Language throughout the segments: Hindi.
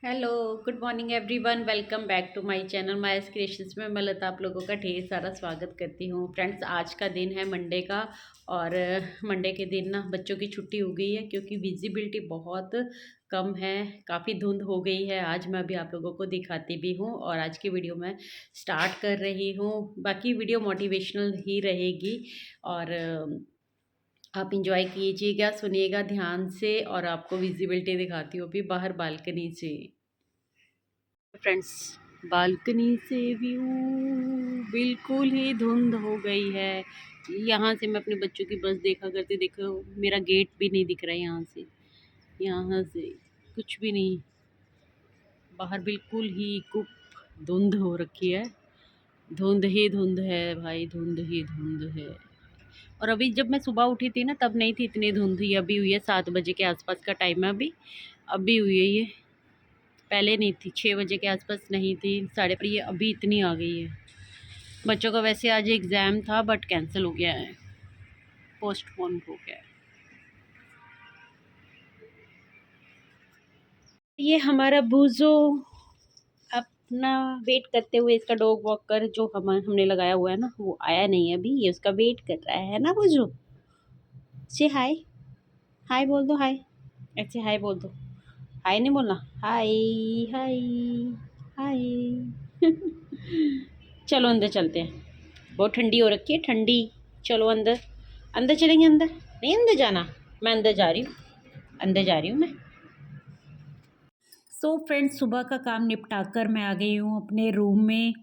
Hello, good morning everyone. Welcome back to my channel मायस क्रिएशंस में मैं लता आप लोगों का ढेर सारा स्वागत करती हूँ। फ्रेंड्स, आज का दिन है मंडे का और मंडे के दिन ना बच्चों की छुट्टी हो गई है क्योंकि विजिबिलिटी बहुत कम है। काफ़ी धुंध हो गई है। आज मैं अभी आप लोगों को दिखाती भी हूँ और आज की वीडियो मैं स्टार्ट कर रही हूँ। बाकी वीडियो मोटिवेशनल ही रहेगी और आप इंजॉय कीजिएगा, सुनिएगा ध्यान से और आपको विजिबिलिटी दिखाती हूँ अभी बाहर बालकनी से। फ्रेंड्स, बालकनी से व्यू बिल्कुल ही धुंध हो गई है। यहाँ से मैं अपने बच्चों की बस देखा करती, देखो मेरा गेट भी नहीं दिख रहा है यहाँ से कुछ भी नहीं। बाहर बिल्कुल ही कुप धुंध हो रखी है। धुंध ही धुंध है भाई, धुंध ही धुंध है। और अभी जब मैं सुबह उठी थी ना तब नहीं थी इतनी धुंध, ही अभी हुई है। 7 बजे के आसपास का टाइम है अभी, अभी हुई है ये। पहले नहीं थी, 6 बजे के आसपास नहीं थी, साढ़े पर ये अभी इतनी आ गई है। बच्चों का वैसे आज एग्ज़ाम था बट कैंसिल हो गया है, पोस्टपोन हो गया है। ये हमारा बूजो अपना वेट करते हुए, इसका डॉग वॉकर जो हमने लगाया हुआ है ना वो आया नहीं है अभी, ये उसका वेट कर रहा है ना बूजो। से हाय, हाय बोल दो, हाय ऐसे हाय बोल दो। हाय नहीं बोलना, हाय हाय हाय। चलो अंदर चलते हैं, बहुत ठंडी हो रखी है, ठंडी। चलो अंदर, अंदर चलेंगे। अंदर नहीं, अंदर जाना। मैं अंदर जा रही हूँ, अंदर जा रही हूँ मैं। सो फ्रेंड्स, सुबह का काम निपटा कर मैं आ गई हूँ अपने रूम में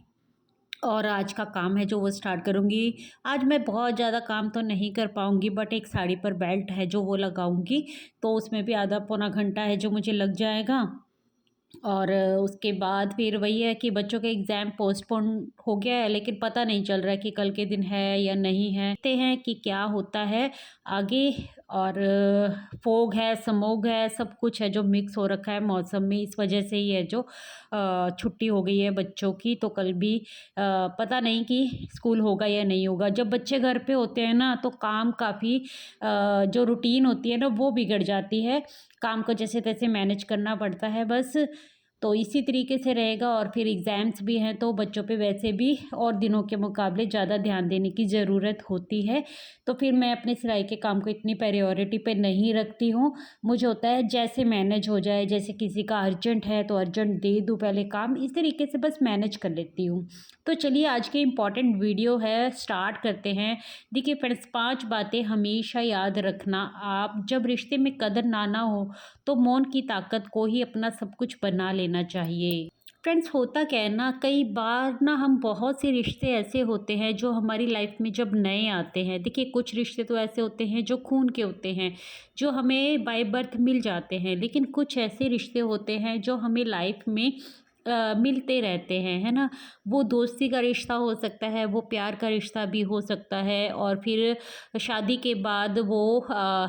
और आज का काम है जो वो स्टार्ट करूँगी। आज मैं बहुत ज़्यादा काम तो नहीं कर पाऊँगी बट एक साड़ी पर बेल्ट है जो वो लगाऊँगी, तो उसमें भी आधा पौना घंटा है जो मुझे लग जाएगा। और उसके बाद फिर वही है कि बच्चों के एग्ज़ाम पोस्टपोन हो गया है, लेकिन पता नहीं चल रहा है कि कल के दिन है या नहीं है। देखते हैं कि क्या होता है आगे। और फोग है, स्मोग है, सब कुछ है जो मिक्स हो रखा है मौसम में, इस वजह से ही है जो छुट्टी हो गई है बच्चों की। तो कल भी पता नहीं कि स्कूल होगा या नहीं होगा। जब बच्चे घर पे होते हैं ना तो काम काफ़ी जो रूटीन होती है ना वो बिगड़ जाती है। काम को जैसे तैसे मैनेज करना पड़ता है बस। तो इसी तरीके से रहेगा। और फिर एग्ज़ाम्स भी हैं तो बच्चों पे वैसे भी और दिनों के मुकाबले ज़्यादा ध्यान देने की ज़रूरत होती है। तो फिर मैं अपने सिलाई के काम को इतनी प्रायोरिटी पे नहीं रखती हूँ। मुझे होता है जैसे मैनेज हो जाए, जैसे किसी का अर्जेंट है तो अर्जेंट दे दूँ पहले काम, इस तरीके से बस मैनेज कर लेती हूँ। तो चलिए आज की इम्पॉर्टेंट वीडियो है, स्टार्ट करते हैं। देखिए फ्रेंड्स, 5 बातें हमेशा याद रखना। आप जब रिश्ते में कदर ना हो तो मौन की ताकत को ही अपना सब कुछ बना लेना चाहिए। फ्रेंड्स, होता क्या है ना, कई बार ना हम बहुत से रिश्ते ऐसे होते हैं जो हमारी लाइफ में जब नए आते हैं। देखिए कुछ रिश्ते तो ऐसे होते हैं जो खून के होते हैं, जो हमें बाय बर्थ मिल जाते हैं, लेकिन कुछ ऐसे रिश्ते होते हैं जो हमें लाइफ में मिलते रहते हैं, है ना। वो दोस्ती का रिश्ता हो सकता है, वो प्यार का रिश्ता भी हो सकता है, और फिर शादी के बाद वो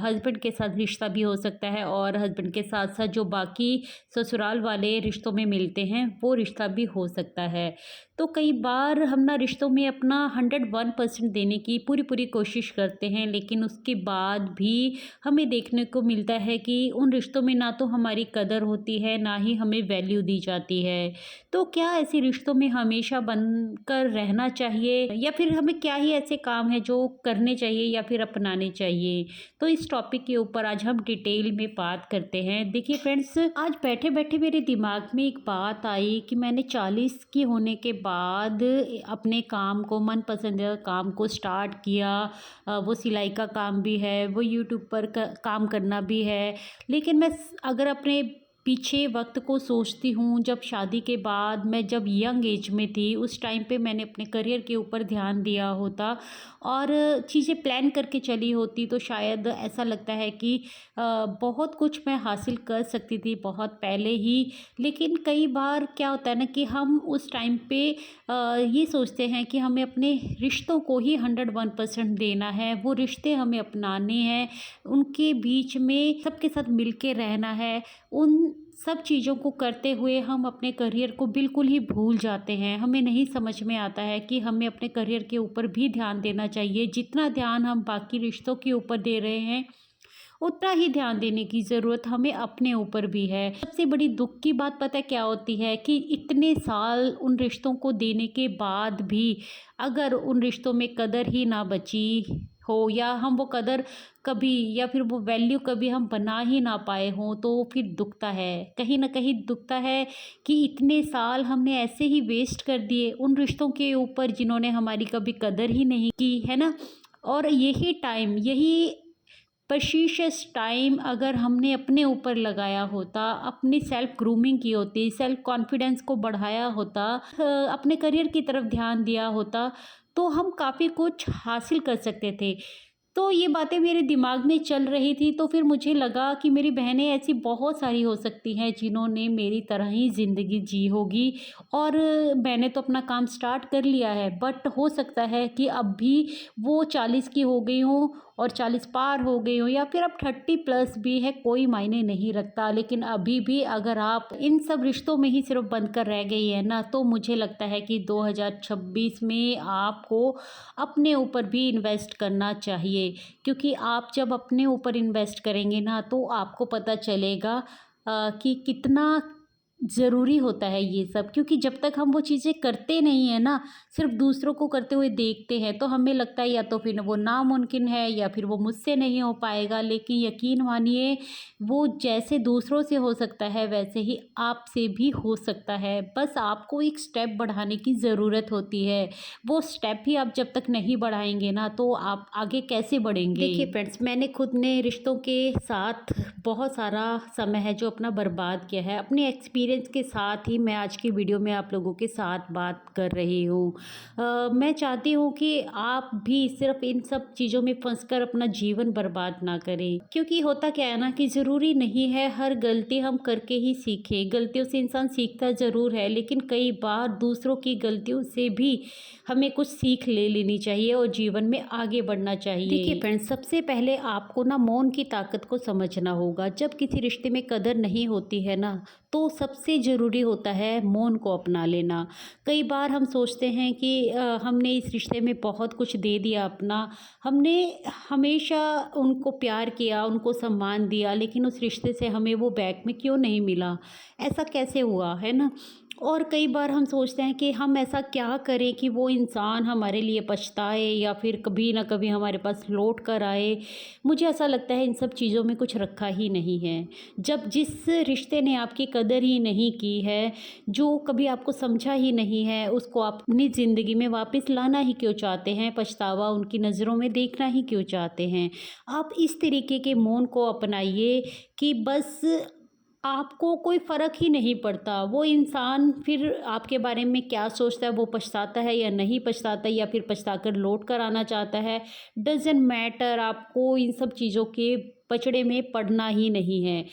हस्बैंड के साथ रिश्ता भी हो सकता है, और हस्बैंड के साथ साथ जो बाकी ससुराल वाले रिश्तों में मिलते हैं वो रिश्ता भी हो सकता है। तो कई बार हम ना रिश्तों में अपना 101% देने की पूरी पूरी कोशिश करते हैं, लेकिन उसके बाद भी हमें देखने को मिलता है कि उन रिश्तों में ना तो हमारी कदर होती है, ना ही हमें वैल्यू दी जाती है। तो क्या ऐसे रिश्तों में हमेशा बनकर रहना चाहिए, या फिर हमें क्या ही ऐसे काम है जो करने चाहिए या फिर अपनाने चाहिए? तो इस टॉपिक के ऊपर आज हम डिटेल में बात करते हैं। देखिए फ्रेंड्स, आज बैठे बैठे मेरे दिमाग में एक बात आई कि मैंने 40 की होने के बाद अपने काम को, मन पसंदीदा काम को स्टार्ट किया। वो सिलाई का काम भी है, वो यूट्यूब पर काम करना भी है। लेकिन मैं अगर अपने पीछे वक्त को सोचती हूँ, जब शादी के बाद मैं जब यंग एज में थी उस टाइम पे मैंने अपने करियर के ऊपर ध्यान दिया होता और चीज़ें प्लान करके चली होती तो शायद ऐसा लगता है कि बहुत कुछ मैं हासिल कर सकती थी बहुत पहले ही। लेकिन कई बार क्या होता है ना कि हम उस टाइम पे ये सोचते हैं कि हमें अपने रिश्तों को ही 101% देना है, वो रिश्ते हमें अपनाने हैं, उनके बीच में सबके साथ मिल के रहना है। उन सब चीज़ों को करते हुए हम अपने करियर को बिल्कुल ही भूल जाते हैं। हमें नहीं समझ में आता है कि हमें अपने करियर के ऊपर भी ध्यान देना चाहिए। जितना ध्यान हम बाकी रिश्तों के ऊपर दे रहे हैं उतना ही ध्यान देने की ज़रूरत हमें अपने ऊपर भी है। सबसे बड़ी दुख की बात पता है क्या होती है कि इतने साल उन रिश्तों को देने के बाद भी अगर उन रिश्तों में कदर ही ना बची हो, या हम वो कदर कभी या फिर वो वैल्यू कभी हम बना ही ना पाए हों, तो फिर दुखता है। कहीं न कहीं दुखता है कि इतने साल हमने ऐसे ही वेस्ट कर दिए उन रिश्तों के ऊपर जिन्होंने हमारी कभी कदर ही नहीं की, है ना? और यही टाइम, यही प्रीशियस टाइम अगर हमने अपने ऊपर लगाया होता, अपनी सेल्फ ग्रूमिंग की होती, सेल्फ कॉन्फिडेंस को बढ़ाया होता, अपने करियर की तरफ ध्यान दिया होता, तो हम काफ़ी कुछ हासिल कर सकते थे। तो ये बातें मेरे दिमाग में चल रही थी, तो फिर मुझे लगा कि मेरी बहनें ऐसी बहुत सारी हो सकती हैं जिन्होंने मेरी तरह ही ज़िंदगी जी होगी, और मैंने तो अपना काम स्टार्ट कर लिया है, बट हो सकता है कि अब भी वो 40 की हो गई हों और 40 पार हो गई हों, या फिर अब 30 प्लस भी है, कोई मायने नहीं रखता। लेकिन अभी भी अगर आप इन सब रिश्तों में ही सिर्फ बंद कर रह गई है ना, तो मुझे लगता है कि 2026 में आपको अपने ऊपर भी इन्वेस्ट करना चाहिए, क्योंकि आप जब अपने ऊपर इन्वेस्ट करेंगे ना, तो आपको पता चलेगा कि कितना ज़रूरी होता है ये सब। क्योंकि जब तक हम वो चीज़ें करते नहीं हैं ना, सिर्फ दूसरों को करते हुए देखते हैं, तो हमें लगता है या तो फिर वो नामुमकिन है या फिर वो मुझसे नहीं हो पाएगा। लेकिन यकीन मानिए, वो जैसे दूसरों से हो सकता है वैसे ही आपसे भी हो सकता है। बस आपको एक स्टेप बढ़ाने की ज़रूरत होती है। वो स्टेप ही आप जब तक नहीं बढ़ाएंगे ना, तो आप आगे कैसे बढ़ेंगे? देखिए फ्रेंड्स, मैंने खुद ने रिश्तों के साथ बहुत सारा समय है जो अपना बर्बाद किया है। अपने एक्सपीरियंस के साथ ही मैं आज की वीडियो में आप लोगों के साथ बात कर रही हूँ। मैं चाहती हूँ कि आप भी सिर्फ इन सब चीज़ों में फंसकर अपना जीवन बर्बाद ना करें, क्योंकि होता क्या है ना कि ज़रूरी नहीं है हर गलती हम करके ही सीखें। गलतियों से इंसान सीखता ज़रूर है, लेकिन कई बार दूसरों की गलतियों से भी हमें कुछ सीख ले लेनी चाहिए और जीवन में आगे बढ़ना चाहिए। देखिए फ्रेंड्स, सबसे पहले आपको ना मौन की ताकत को समझना होगा। जब किसी रिश्ते में कदर नहीं होती है ना, तो सबसे ज़रूरी होता है मौन को अपना लेना। कई बार हम सोचते हैं कि हमने इस रिश्ते में बहुत कुछ दे दिया अपना, हमने हमेशा उनको प्यार किया, उनको सम्मान दिया, लेकिन उस रिश्ते से हमें वो बैक में क्यों नहीं मिला? ऐसा कैसे हुआ, है ना? और कई बार हम सोचते हैं कि हम ऐसा क्या करें कि वो इंसान हमारे लिए पछताए या फिर कभी ना कभी हमारे पास लौट कर आए। मुझे ऐसा लगता है इन सब चीज़ों में कुछ रखा ही नहीं है। जब जिस रिश्ते ने आपकी कदर ही नहीं की है, जो कभी आपको समझा ही नहीं है, उसको आप अपनी ज़िंदगी में वापस लाना ही क्यों चाहते हैं? पछतावा उनकी नज़रों में देखना ही क्यों चाहते हैं? आप इस तरीके के मौन को अपनाइए कि बस आपको कोई फ़र्क ही नहीं पड़ता, वो इंसान फिर आपके बारे में क्या सोचता है, वो पछताता है या नहीं पछताता, या फिर पछताकर लौट कर आना चाहता है, डज़न्ट मैटर। आपको इन सब चीज़ों के पचड़े में पड़ना ही नहीं है।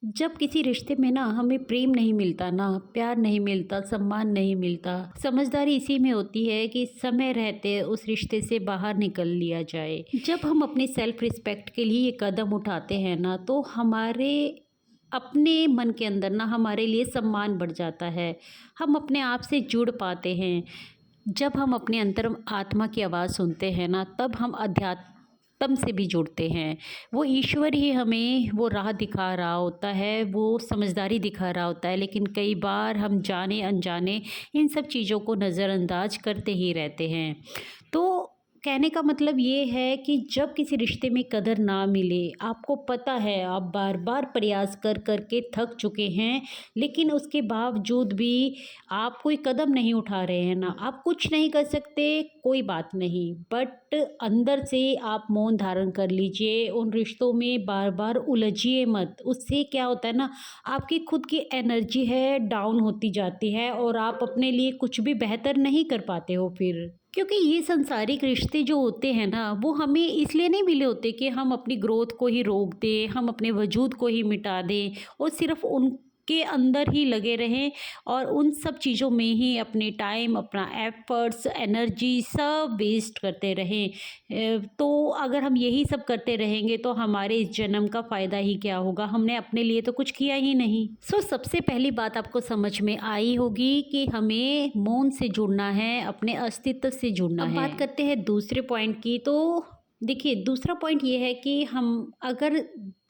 जब किसी रिश्ते में ना हमें प्रेम नहीं मिलता ना, प्यार नहीं मिलता, सम्मान नहीं मिलता, समझदारी इसी में होती है कि समय रहते उस रिश्ते से बाहर निकल लिया जाए। जब हम अपनी सेल्फ रिस्पेक्ट के लिए ये कदम उठाते हैं ना, तो हमारे अपने मन के अंदर ना हमारे लिए सम्मान बढ़ जाता है। हम अपने आप से जुड़ पाते हैं। जब हम अपने अंतर आत्मा की आवाज़ सुनते हैं ना, तब हम अध्यात्म से भी जुड़ते हैं। वो ईश्वर ही हमें वो राह दिखा रहा होता है, वो समझदारी दिखा रहा होता है, लेकिन कई बार हम जाने अनजाने इन सब चीज़ों को नज़रअंदाज करते ही रहते हैं। तो कहने का मतलब ये है कि जब किसी रिश्ते में कदर ना मिले, आपको पता है आप बार बार प्रयास कर कर के थक चुके हैं, लेकिन उसके बावजूद भी आप कोई कदम नहीं उठा रहे हैं ना, आप कुछ नहीं कर सकते, कोई बात नहीं, बट अंदर से आप मौन धारण कर लीजिए। उन रिश्तों में बार बार उलझिए मत। उससे क्या होता है ना, आपकी खुद की एनर्जी है डाउन होती जाती है और आप अपने लिए कुछ भी बेहतर नहीं कर पाते हो फिर। क्योंकि ये सांसारिक रिश्ते जो होते हैं ना, वो हमें इसलिए नहीं मिले होते कि हम अपनी ग्रोथ को ही रोक दें, हम अपने वजूद को ही मिटा दें और सिर्फ उनके अंदर ही लगे रहें और उन सब चीज़ों में ही अपने टाइम, अपना एफर्ट्स, एनर्जी सब वेस्ट करते रहें। तो अगर हम यही सब करते रहेंगे तो हमारे इस जन्म का फ़ायदा ही क्या होगा? हमने अपने लिए तो कुछ किया ही नहीं। सबसे पहली बात आपको समझ में आई होगी कि हमें मौन से जुड़ना है, अपने अस्तित्व से जुड़ना है। अब बात करते हैं दूसरे पॉइंट की। तो देखिए, दूसरा पॉइंट ये है कि हम अगर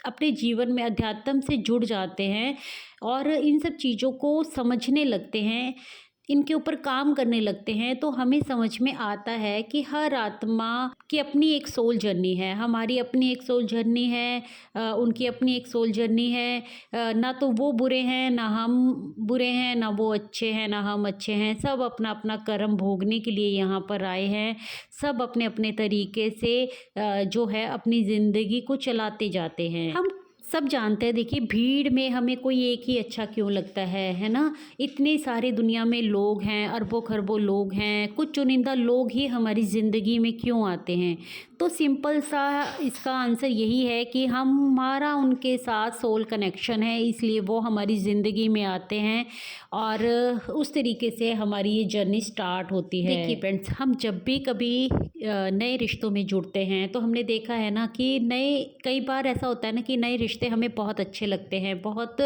अपने जीवन में अध्यात्म से जुड़ जाते हैं और इन सब चीज़ों को समझने लगते हैं, इनके ऊपर काम करने लगते हैं, तो हमें समझ में आता है कि हर आत्मा की अपनी एक सोल जर्नी है, हमारी अपनी एक सोल जर्नी है, उनकी अपनी एक सोल जर्नी है। ना तो वो बुरे हैं, ना हम बुरे हैं, ना वो अच्छे हैं, ना हम अच्छे हैं। सब अपना अपना कर्म भोगने के लिए यहाँ पर आए हैं। सब अपने अपने तरीके से जो है अपनी ज़िंदगी को चलाते जाते हैं। हम सब जानते हैं, देखिए भीड़ में हमें कोई एक ही अच्छा क्यों लगता है ना? इतने सारे दुनिया में लोग हैं, अरबों खरबों लोग हैं, कुछ चुनिंदा लोग ही हमारी ज़िंदगी में क्यों आते हैं? तो सिंपल सा इसका आंसर यही है कि हमारा उनके साथ सोल कनेक्शन है, इसलिए वो हमारी ज़िंदगी में आते हैं और उस तरीके से हमारी ये जर्नी स्टार्ट होती है। देखिए फ्रेंड्स, हम जब भी कभी नए रिश्तों में जुड़ते हैं तो हमने देखा है ना कि कई बार ऐसा होता है ना कि नए रिश्ते हमें बहुत अच्छे लगते हैं, बहुत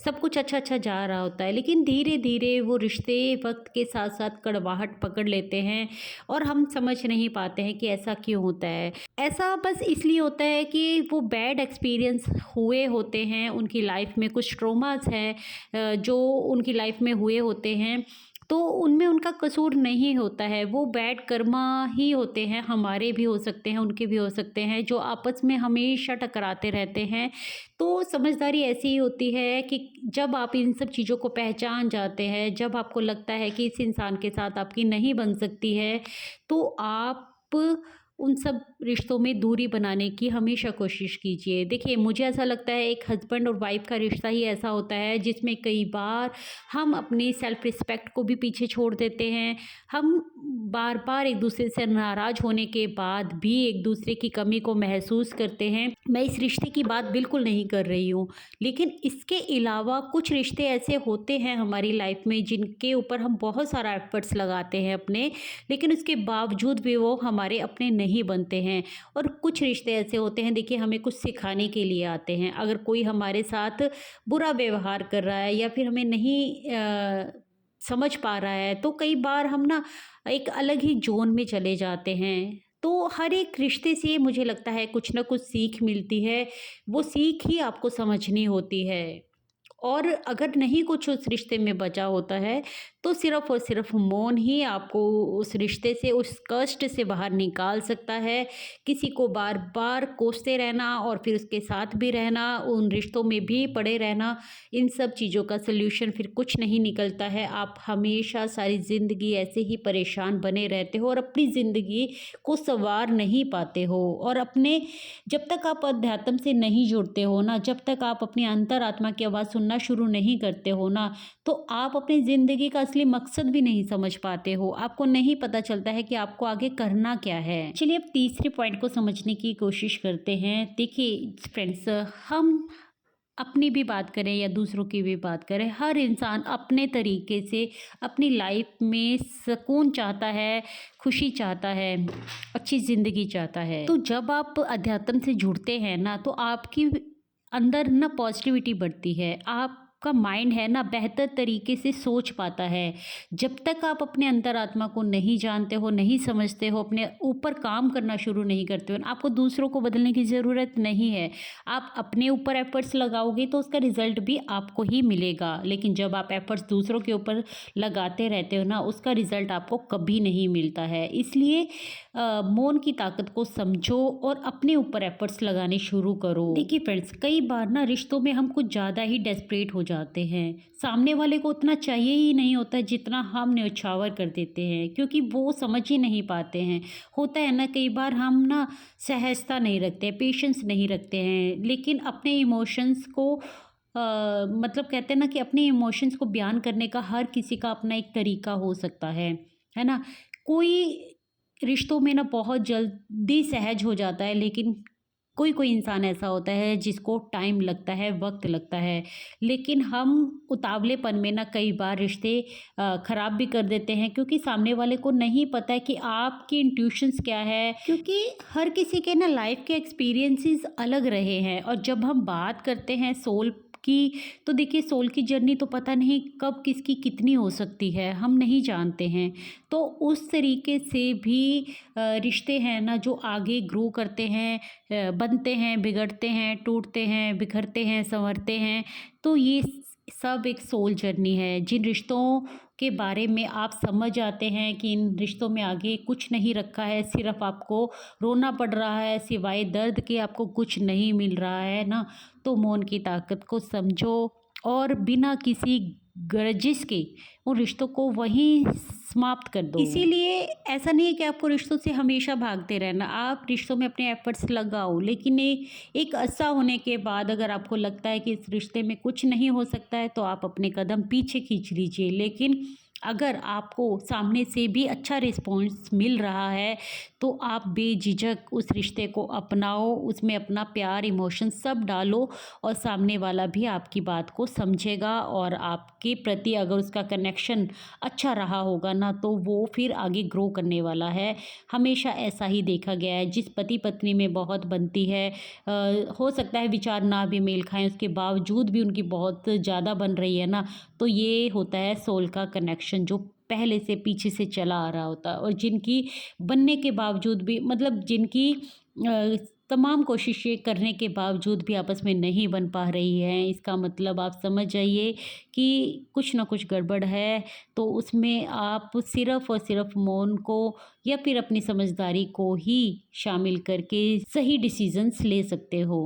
सब कुछ अच्छा अच्छा जा रहा होता है, लेकिन धीरे धीरे वो रिश्ते वक्त के साथ साथ कड़वाहट पकड़ लेते हैं और हम समझ नहीं पाते हैं कि ऐसा क्यों होता है। ऐसा बस इसलिए होता है कि वो बैड एक्सपीरियंस हुए होते हैं, उनकी लाइफ में कुछ ट्रॉमास हैं जो उनकी लाइफ में हुए होते हैं, तो उनमें उनका कसूर नहीं होता है, वो बैड कर्मा ही होते हैं, हमारे भी हो सकते हैं, उनके भी हो सकते हैं, जो आपस में हमेशा टकराते रहते हैं। तो समझदारी ऐसी ही होती है कि जब आप इन सब चीज़ों को पहचान जाते हैं, जब आपको लगता है कि इस इंसान के साथ आपकी नहीं बन सकती है, तो आप उन सब रिश्तों में दूरी बनाने की हमेशा कोशिश कीजिए। देखिए मुझे ऐसा लगता है एक हस्बैंड और वाइफ़ का रिश्ता ही ऐसा होता है जिसमें कई बार हम अपनी सेल्फ़ रिस्पेक्ट को भी पीछे छोड़ देते हैं। हम बार-बार एक दूसरे से नाराज़ होने के बाद भी एक दूसरे की कमी को महसूस करते हैं। मैं इस रिश्ते की बात बिल्कुल नहीं कर रही हूँ, लेकिन इसके अलावा कुछ रिश्ते ऐसे होते हैं हमारी लाइफ़ में जिनके ऊपर हम बहुत सारा एफ़र्ट्स लगाते हैं अपने, लेकिन उसके बावजूद भी वो हमारे अपने नहीं बनते हैं। और कुछ रिश्ते ऐसे होते हैं, देखिए हमें कुछ सिखाने के लिए आते हैं। अगर कोई हमारे साथ बुरा व्यवहार कर रहा है या फिर हमें नहीं समझ पा रहा है, तो कई बार हम ना एक अलग ही ज़ोन में चले जाते हैं। तो हर एक रिश्ते से मुझे लगता है कुछ ना कुछ सीख मिलती है, वो सीख ही आपको समझनी होती है। और अगर नहीं कुछ उस रिश्ते में बचा होता है, तो सिर्फ़ और सिर्फ़ मौन ही आपको उस रिश्ते से, उस कष्ट से बाहर निकाल सकता है। किसी को बार-बार कोसते रहना और फिर उसके साथ भी रहना, उन रिश्तों में भी पड़े रहना, इन सब चीज़ों का सॉल्यूशन फिर कुछ नहीं निकलता है। आप हमेशा सारी ज़िंदगी ऐसे ही परेशान बने रहते हो और अपनी ज़िंदगी को सँवार नहीं पाते हो। और अपने जब तक आप अध्यात्म से नहीं जुड़ते हो ना, जब तक आप अपनी अंतरात्मा की आवाज़ सुनना शुरू नहीं करते हो ना, तो आप अपनी ज़िंदगी का असली मकसद भी नहीं समझ पाते हो। आपको नहीं पता चलता है कि आपको आगे करना क्या है। चलिए अब तीसरे पॉइंट को समझने की कोशिश करते हैं। देखिए फ्रेंड्स, हम अपनी भी बात करें या दूसरों की भी बात करें, हर इंसान अपने तरीके से अपनी लाइफ में सुकून चाहता है, खुशी चाहता है, अच्छी ज़िंदगी चाहता है। तो जब आप अध्यात्म से जुड़ते हैं ना, तो आपकी अंदर ना पॉजिटिविटी बढ़ती है, आपका माइंड है ना बेहतर तरीके से सोच पाता है। जब तक आप अपने अंतरात्मा को नहीं जानते हो, नहीं समझते हो, अपने ऊपर काम करना शुरू नहीं करते हो, आपको दूसरों को बदलने की ज़रूरत नहीं है। आप अपने ऊपर एफर्ट्स लगाओगे तो उसका रिज़ल्ट भी आपको ही मिलेगा, लेकिन जब आप एफर्ट्स दूसरों के ऊपर लगाते रहते हो ना, उसका रिज़ल्ट आपको कभी नहीं मिलता है। इसलिए मौन की ताकत को समझो और अपने ऊपर एफर्ट्स लगाने शुरू करो। देखिए फ्रेंड्स, कई बार ना रिश्तों में हम कुछ ज़्यादा ही डेस्परेट हो जाते हैं। सामने वाले को उतना चाहिए ही नहीं होता जितना हम न्योछावर कर देते हैं, क्योंकि वो समझ ही नहीं पाते हैं। होता है ना, कई बार हम ना सहजता नहीं रखते, पेशेंस नहीं रखते हैं, लेकिन अपने इमोशंस को मतलब कहते हैं ना कि अपने इमोशंस को बयान करने का हर किसी का अपना एक तरीका हो सकता है ना? कोई रिश्तों में ना बहुत जल्दी सहज हो जाता है, लेकिन कोई कोई इंसान ऐसा होता है जिसको टाइम लगता है, वक्त लगता है। लेकिन हम उतावलेपन में ना कई बार रिश्ते ख़राब भी कर देते हैं, क्योंकि सामने वाले को नहीं पता है कि आपकी इंट्यूशंस क्या है, क्योंकि हर किसी के ना लाइफ के एक्सपीरियंसेस अलग रहे हैं। और जब हम बात करते हैं सोल आपकी तो देखिए सोल की जर्नी तो पता नहीं कब किसकी कितनी हो सकती है, हम नहीं जानते हैं। तो उस तरीके से भी रिश्ते हैं ना जो आगे ग्रो करते हैं, बनते हैं, बिगड़ते हैं, टूटते हैं, बिखरते हैं, सँवरते हैं। तो ये सब एक सोल जर्नी है। जिन रिश्तों के बारे में आप समझ जाते हैं कि इन रिश्तों में आगे कुछ नहीं रखा है, सिर्फ़ आपको रोना पड़ रहा है, सिवाय दर्द के आपको कुछ नहीं मिल रहा है ना, तो मौन की ताकत को समझो और बिना किसी ग्रजेस के उन रिश्तों को वहीं समाप्त कर दो। इसीलिए ऐसा नहीं है कि आपको रिश्तों से हमेशा भागते रहना, आप रिश्तों में अपने एफ़र्ट्स लगाओ, लेकिन एक अरसा होने के बाद अगर आपको लगता है कि इस रिश्ते में कुछ नहीं हो सकता है, तो आप अपने कदम पीछे खींच लीजिए। लेकिन अगर आपको सामने से भी अच्छा रिस्पॉन्स मिल रहा है, तो आप बेझिझक उस रिश्ते को अपनाओ, उसमें अपना प्यार, इमोशन सब डालो और सामने वाला भी आपकी बात को समझेगा और आपके प्रति अगर उसका कनेक्शन अच्छा रहा होगा ना, तो वो फिर आगे ग्रो करने वाला है। हमेशा ऐसा ही देखा गया है, जिस पति-पत्नी में बहुत बनती है, हो सकता है विचार ना भी मेल खाएँ, उसके बावजूद भी उनकी बहुत ज़्यादा बन रही है ना, तो ये होता है सोल का कनेक्शन जो पहले से पीछे से चला आ रहा होता है। और जिनकी बनने के बावजूद भी मतलब जिनकी तमाम कोशिशें करने के बावजूद भी आपस में नहीं बन पा रही हैं, इसका मतलब आप समझ जाइए कि कुछ ना कुछ गड़बड़ है। तो उसमें आप सिर्फ़ और सिर्फ़ मौन को या फिर अपनी समझदारी को ही शामिल करके सही डिसीज़न्स ले सकते हो।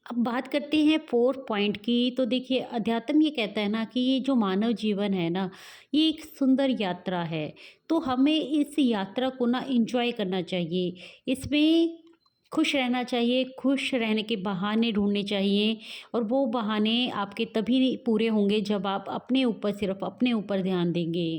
अब बात करते हैं 4 पॉइंट की। तो देखिए अध्यात्म ये कहता है ना कि ये जो मानव जीवन है ना, ये एक सुंदर यात्रा है। तो हमें इस यात्रा को ना एन्जॉय करना चाहिए। इसमें खुश रहना चाहिए, खुश रहने के बहाने ढूँढने चाहिए और वो बहाने आपके तभी पूरे होंगे जब आप अपने ऊपर सिर्फ़ अपने ऊपर ध्यान देंगे।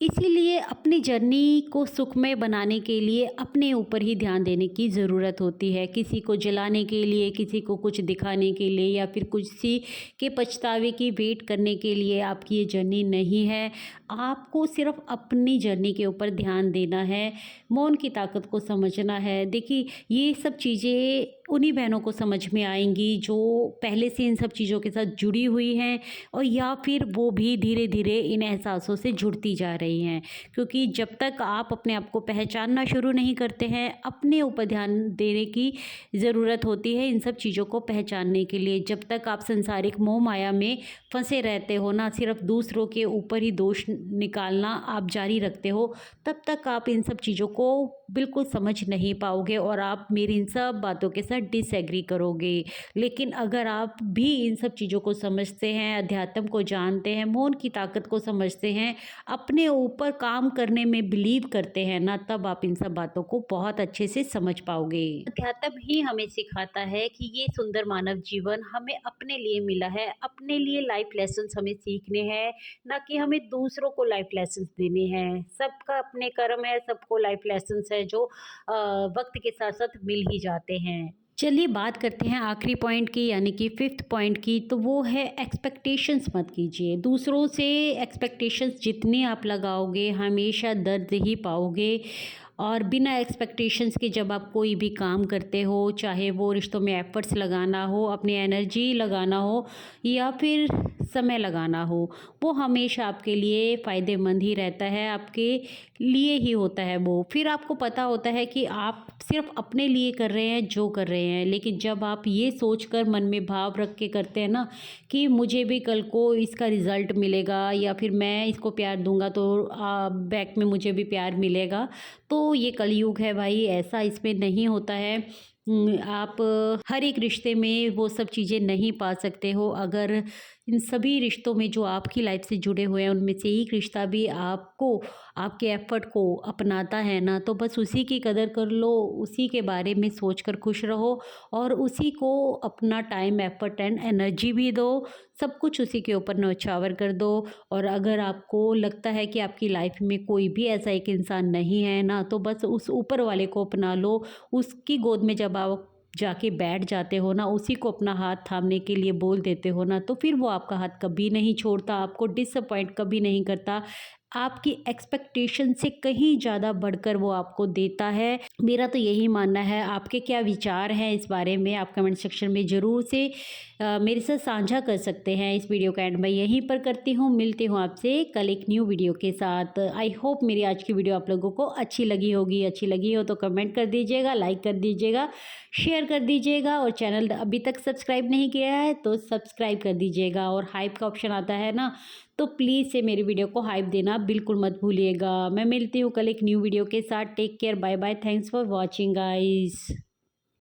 इसीलिए अपनी जर्नी को सुखमय बनाने के लिए अपने ऊपर ही ध्यान देने की ज़रूरत होती है। किसी को जलाने के लिए, किसी को कुछ दिखाने के लिए या फिर किसी के पछतावे की वेट करने के लिए आपकी ये जर्नी नहीं है। आपको सिर्फ़ अपनी जर्नी के ऊपर ध्यान देना है, मौन की ताकत को समझना है। देखिए ये सब चीज़ें उन्हीं बहनों को समझ में आएँगी जो पहले से इन सब चीज़ों के साथ जुड़ी हुई हैं और या फिर वो भी धीरे-धीरे इन एहसासों से जुड़ती जा रही हैं। क्योंकि जब तक आप अपने आप को पहचानना शुरू नहीं करते हैं, अपने ऊपर ध्यान देने की ज़रूरत होती है इन सब चीज़ों को पहचानने के लिए। जब तक आप संसारिक मोह-माया में फँसे रहते हो ना, सिर्फ़ दूसरों के ऊपर ही दोष निकालना आप जारी रखते हो, तब तक आप इन सब चीज़ों को बिल्कुल समझ नहीं पाओगे और आप मेरी इन सब बातों के साथ डिसएग्री करोगे। लेकिन अगर आप भी इन सब चीज़ों को समझते हैं, अध्यात्म को जानते हैं, मौन की ताकत को समझते हैं, अपने ऊपर काम करने में बिलीव करते हैं ना, तब आप इन सब बातों को बहुत अच्छे से समझ पाओगे। अध्यात्म ही हमें सिखाता है कि ये सुंदर मानव जीवन हमें अपने लिए मिला है, अपने लिए लाइफ लेसन्स हमें सीखने हैं, ना कि हमें दूसरों को लाइफ लेसन्स देने हैं। सबका अपने कर्म है, सबको लाइफ लेसन्स है जो वक्त के साथ साथ मिल ही जाते हैं। चलिए बात करते हैं आखिरी पॉइंट की यानी कि 5th पॉइंट की। तो वो है एक्सपेक्टेशंस मत कीजिए। दूसरों से एक्सपेक्टेशंस जितनी आप लगाओगे हमेशा दर्द ही पाओगे। और बिना एक्सपेक्टेशंस के जब आप कोई भी काम करते हो, चाहे वो रिश्तों में एफ़र्ट्स लगाना हो, अपनी एनर्जी लगाना हो या फिर समय लगाना हो, वो हमेशा आपके लिए फ़ायदेमंद ही रहता है, आपके लिए ही होता है वो। फिर आपको पता होता है कि आप सिर्फ़ अपने लिए कर रहे हैं जो कर रहे हैं। लेकिन जब आप ये सोचकर मन में भाव रख के करते हैं ना कि मुझे भी कल को इसका रिज़ल्ट मिलेगा या फिर मैं इसको प्यार दूँगा तो बैक में मुझे भी प्यार मिलेगा, तो ये कलयुग है भाई, ऐसा इसमें नहीं होता है। आप हर एक रिश्ते में वो सब चीज़ें नहीं पा सकते हो। अगर इन सभी रिश्तों में जो आपकी लाइफ से जुड़े हुए हैं उनमें से एक रिश्ता भी आपको आपके एफ़र्ट को अपनाता है ना, तो बस उसी की कदर कर लो, उसी के बारे में सोचकर खुश रहो और उसी को अपना टाइम, एफ़र्ट एंड एनर्जी भी दो। सब कुछ उसी के ऊपर न्यौछावर कर दो। और अगर आपको लगता है कि आपकी लाइफ में कोई भी ऐसा एक इंसान नहीं है ना, तो बस उस ऊपर वाले को अपना लो। उसकी गोद में जब आप जाके बैठ जाते हो ना, उसी को अपना हाथ थामने के लिए बोल देते हो ना, तो फिर वो आपका हाथ कभी नहीं छोड़ता, आपको डिसअपॉइंट कभी नहीं करता। आपकी एक्सपेक्टेशन से कहीं ज़्यादा बढ़कर वो आपको देता है। मेरा तो यही मानना है। आपके क्या विचार हैं इस बारे में, आप कमेंट सेक्शन में ज़रूर से मेरे साथ साझा कर सकते हैं। इस वीडियो का एंड मैं यहीं पर करती हूँ। मिलती हूँ आपसे कल एक न्यू वीडियो के साथ। आई होप मेरी आज की वीडियो आप लोगों को अच्छी लगी होगी। अच्छी लगी हो तो कमेंट कर दीजिएगा, लाइक कर दीजिएगा, शेयर कर दीजिएगा, और चैनल अभी तक सब्सक्राइब नहीं किया है तो सब्सक्राइब कर दीजिएगा। और हाइप का ऑप्शन आता है ना, तो प्लीज़ से मेरी वीडियो को हाइप देना बिल्कुल मत भूलिएगा। मैं मिलती हूँ कल एक न्यू वीडियो के साथ। Take care, bye bye, thanks for watching guys.